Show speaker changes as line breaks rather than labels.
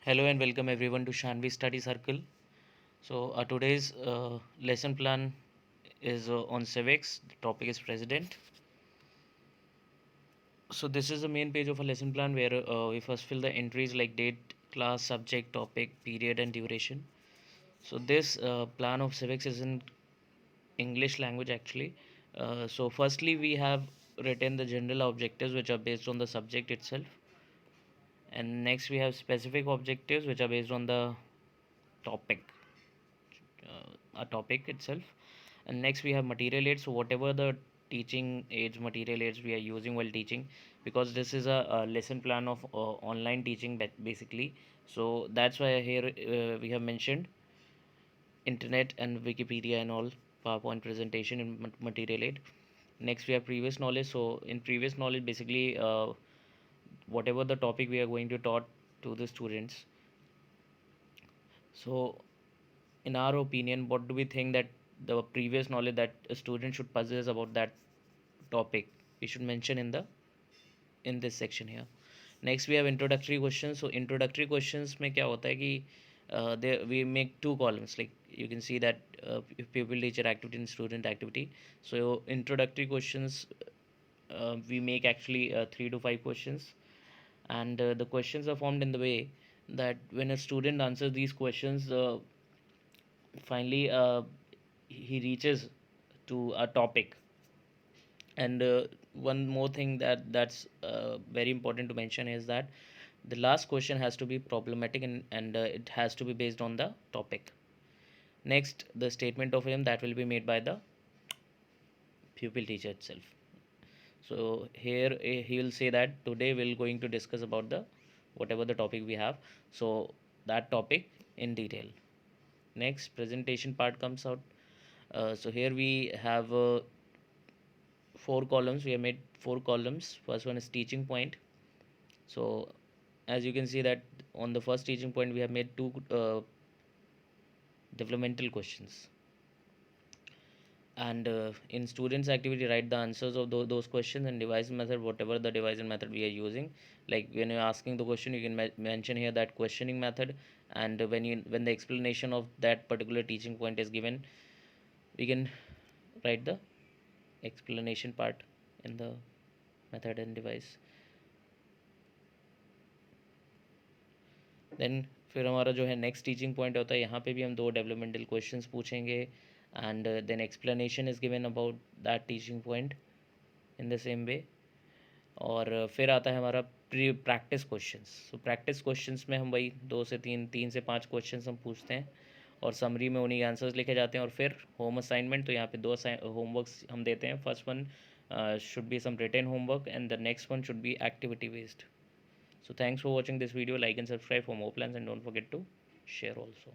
Hello and welcome everyone to Shanvi Study Circle. So today's lesson plan is on civics. The topic is president. So this is the main page of a lesson plan where we first fill the entries like date, class, subject, topic, period, and duration. So this plan of civics is in English language actually. So firstly we have written the general objectives which are based on the subject itself, and next we have specific objectives which are based on the topic a topic itself. And next we have material aids, so whatever the teaching aids, material aids we are using while teaching, because this is a lesson plan of online teaching basically. So that's why here we have mentioned internet and Wikipedia and all, PowerPoint presentation and material aid. Next we have previous knowledge. So in previous knowledge basically whatever the topic we are going to taught to the students. So in our opinion, what do we think that the previous knowledge that a student should possess about that topic, we should mention in this section here. Next we have introductory questions. So introductory questions में क्या होता है कि there we make two columns, like you can see that pupil teacher activity and student activity. So introductory questions we make actually 3 to 5 questions, and the questions are formed in the way that when a student answers these questions, finally he reaches to a topic. And one more thing that's very important to mention is that the last question has to be problematic, and it has to be based on the topic. Next, the statement of aim that will be made by the pupil teacher itself. So here he will say that today we're going to discuss about the whatever the topic we have, so that topic in detail. Next, presentation part comes out. So here we have 4 columns. We have made 4 columns. First one is teaching point. So as you can see that on the first teaching point we have made two developmental questions, and in students activity write the answers of those questions and devise method, whatever the devise and method we are using. Like when you're asking the question, you can mention here that questioning method, and when the explanation of that particular teaching point is given, we can write the explanation part in the method and device. Then फिर हमारा जो है next teaching point होता है, यहाँ पे भी हम 2 डेवलपमेंटल क्वेश्चंस पूछेंगे, and then explanation is given about that teaching point in the same way. और फिर आता है हमारा pre practice questions. So practice questions में हम वही 2 से 3 से 5 क्वेश्चंस हम पूछते हैं, और समरी में उन्हीं आंसर्स लिखे जाते हैं. और फिर होम असाइनमेंट, तो यहाँ पे 2 होमवर्क्स हम देते हैं. First one should be some written homework and the next one should be activity based. So thanks for watching this video. Like and subscribe for more plans, and don't forget to share also.